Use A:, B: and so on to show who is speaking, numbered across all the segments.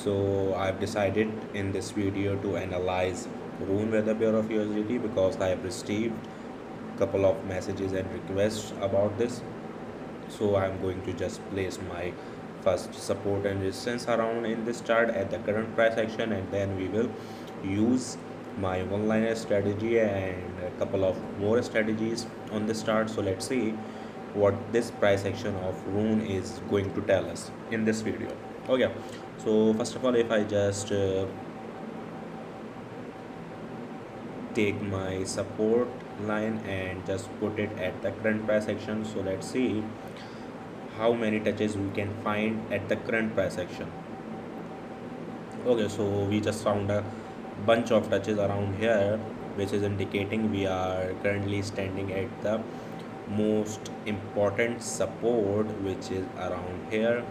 A: So I've decided in this video to analyze Rune Weather Pair of USDT because I have received a couple of messages and requests about this. So I'm going to just place my first support and resistance around in this chart at the current price action, and then we will use my one-liner strategy and a couple of more strategies on this chart. So let's see what this price action of Rune is going to tell us in this video. Okay, so first of all, if I just take my support line and just put it at the current price action, so let's see how many touches we can find at the current price action. Okay, so we just found a bunch of touches around here, which is indicating we are currently standing at the most important support, which is around here.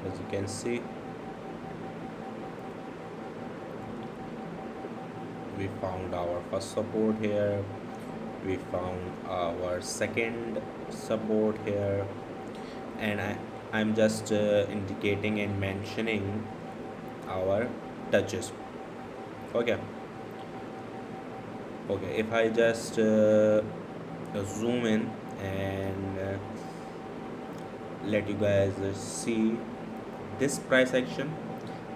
A: As you can see, we found our first support here, we found our second support here, and I'm just indicating and mentioning our touches. Okay, if I just zoom in and let you guys see this price action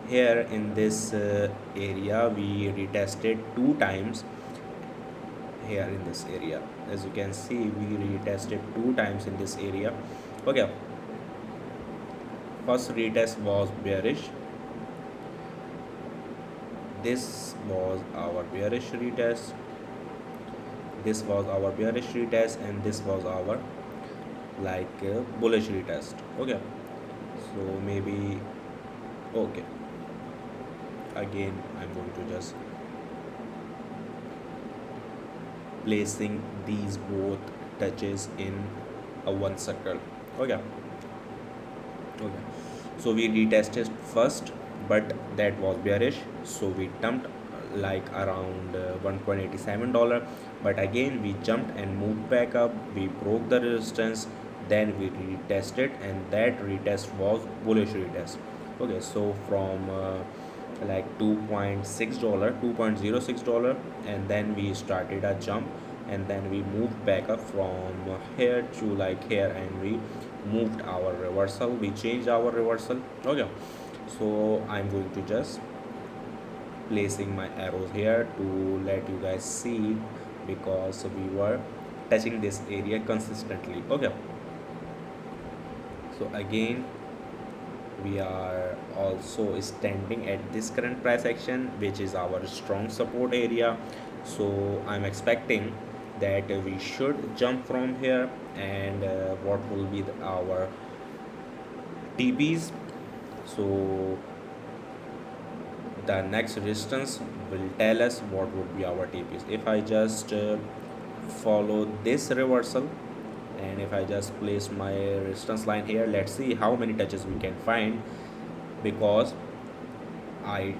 A: here in this area, we retested two times here in this area. As you can see, we retested two times in this area. Okay, first retest was bearish. This was our bearish retest, this was our bearish retest, and this was our bullish retest. Okay, so maybe okay, again I'm going to just placing these both touches in a one circle. Okay, so we retested first, but that was bearish, so we dumped around $1.87, but again we jumped and moved back up, we broke the resistance, then we retested, and that retest was bullish retest. Okay, so from $2.6, $2.06, and then we started a jump, and then we moved back up from here to here, and we moved our reversal, we changed our reversal. Okay, so I'm going to just placing my arrows here to let you guys see, because we were touching this area consistently. Okay, so again we are also standing at this current price action, which is our strong support area. So I'm expecting that we should jump from here, and what will be our TPs. So the next resistance will tell us what would be our TPs. If I just follow this reversal, and if I just place my resistance line here, let's see how many touches we can find, because I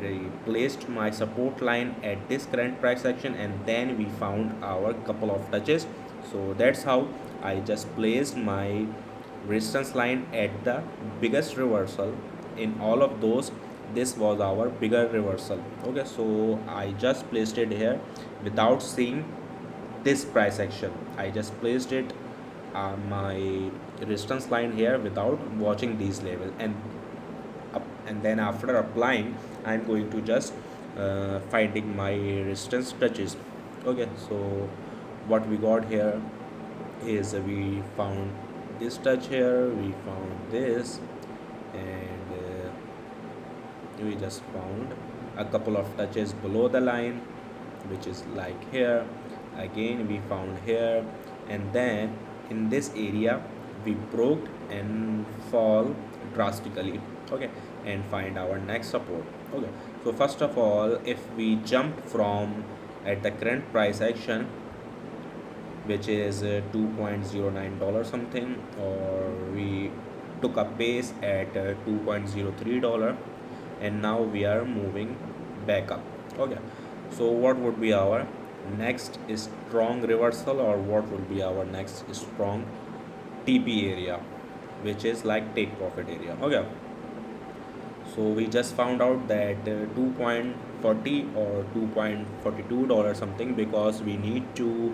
A: placed my support line at this current price action, and then we found our couple of touches. So that's how I just placed my resistance line at the biggest reversal. In all of those, this was our bigger reversal. Okay, so I just placed it here without seeing this price action. I just placed it my resistance line here without watching these levels, and then after applying, I'm going to just finding my resistance touches. Okay, so what we got here is we found this touch here, we found this, and we just found a couple of touches below the line, which is here. Again we found here, and then in this area we broke and fall drastically. Okay, and find our next support. Okay, so first of all, if we jumped from at the current price action, which is $2.09 something, or we took a base at $2.03, and now we are moving back up. Okay, so what would be our next strong reversal, or what would be our next strong TP area, which is take profit area. Okay, So we just found out that 2.40 or $2.42 something, because we need to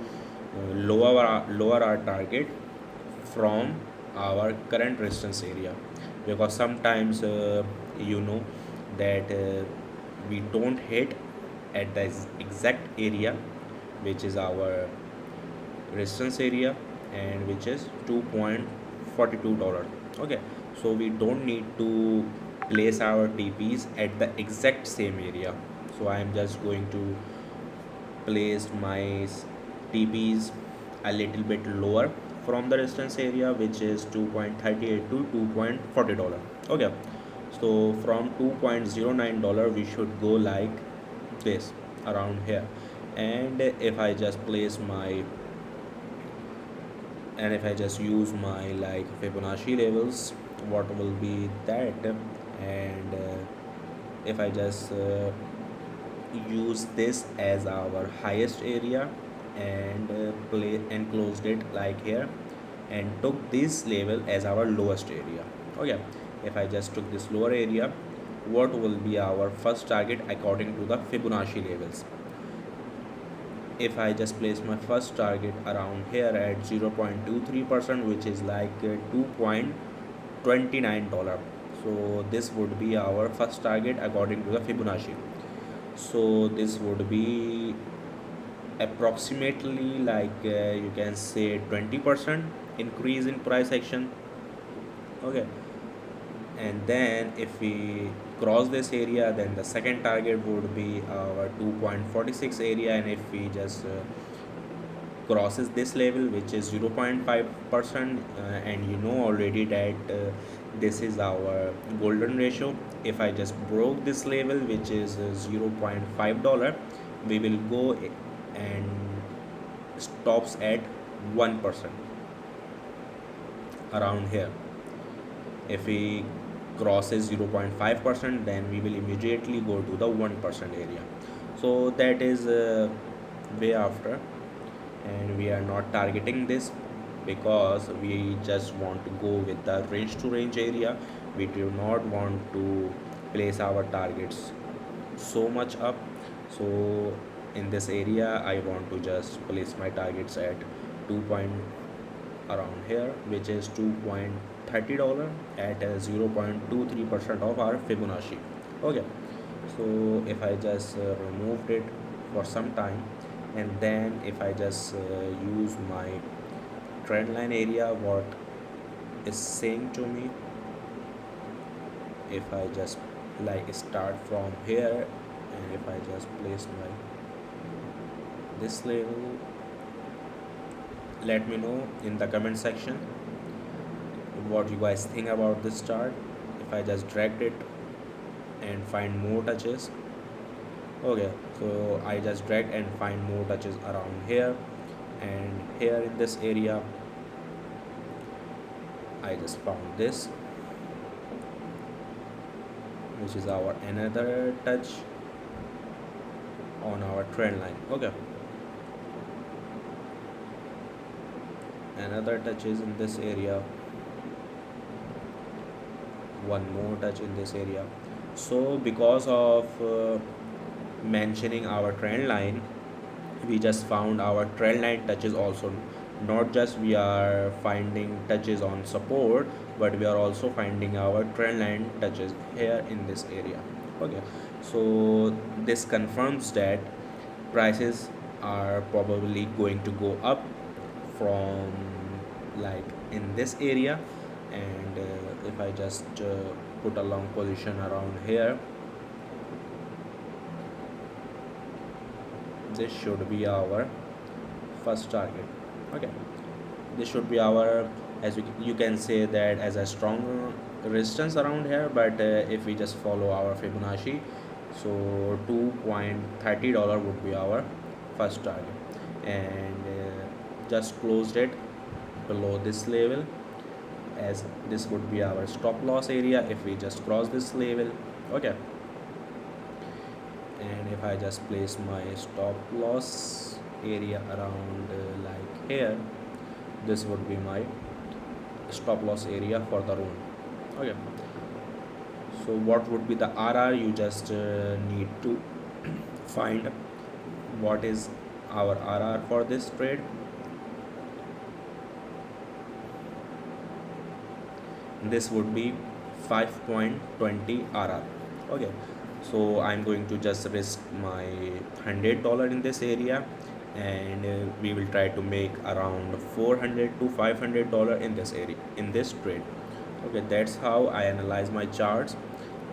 A: lower our target from our current resistance area, because sometimes you know that we don't hit at the exact area which is our resistance area, and which is $2.42. Okay, so we don't need to place our TPs at the exact same area. So I am just going to place my TPs a little bit lower from the resistance area, which is 2.38 to $2.40. Okay, so from $2.09 we should go like this, around here. And if I just use my like Fibonacci levels, what will be that? And if I just use this as our highest area, and play and closed it like here, and took this level as our lowest area. Okay, if I just took this lower area, what will be our first target according to the Fibonacci levels? If I just place my first target around here at 0.23%, which is like $2.29, so this would be our first target according to the Fibonacci. So this would be approximately like you can say 20% increase in price action. Okay, and then if we cross this area, then the second target would be our 2.46 area, and if we just crosses this level, which is 0.5%, and you know already that this is our golden ratio. If I just broke this level, which is $0.5, we will go and stops at 1%, around here. If we crosses 0.5%, then we will immediately go to the 1% area. So that is way after, and we are not targeting this, because we just want to go with the range to range area. We do not want to place our targets so much up. So in this area I want to just place my targets at 2 point around here, which is $2.30 at 0.23% of our Fibonacci. Okay, so if I just removed it for some time, and then if I just use my trend line area, what is saying to me, if I just like start from here, and if I just place my this level, let me know in the comment section what you guys think about this chart. If I just dragged it and find more touches. Okay, so I just drag and find more touches around here, and here in this area I just found this, which is our another touch on our trend line. Okay, another touch is in this area, one more touch in this area. So because of mentioning our trend line, we just found our trend line touches also. Not just we are finding touches on support, but we are also finding our trend line touches here in this area. Okay, so this confirms that prices are probably going to go up from like in this area. And if I just put a long position around here, this should be our first target. Okay, this should be our, as you can say that as a strong resistance around here. But if we just follow our Fibonacci, so $2.30 would be our first target, and just closed it below this level, as this would be our stop loss area if we just cross this level. Okay, and if I just place my stop loss area around like here, this would be my stop loss area for the room. Okay, So what would be the RR? You just need to find what is our RR for this trade. This would be 5.20 RR. Okay, so I'm going to just risk my $100 in this area, and we will try to make around $400 to $500 in this area, in this trade. Okay, that's how I analyze my charts.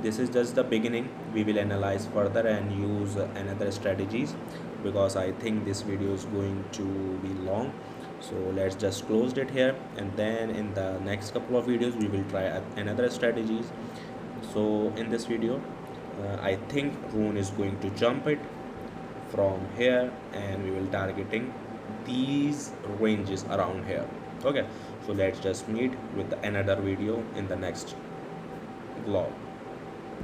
A: This is just the beginning. We will analyze further and use another strategies, because I think this video is going to be long. So let's just close it here, and then in the next couple of videos we will try another strategies. So in this video, I think Rune is going to jump it from here, and we will targeting these ranges around here. Okay, so let's just meet with another video in the next vlog.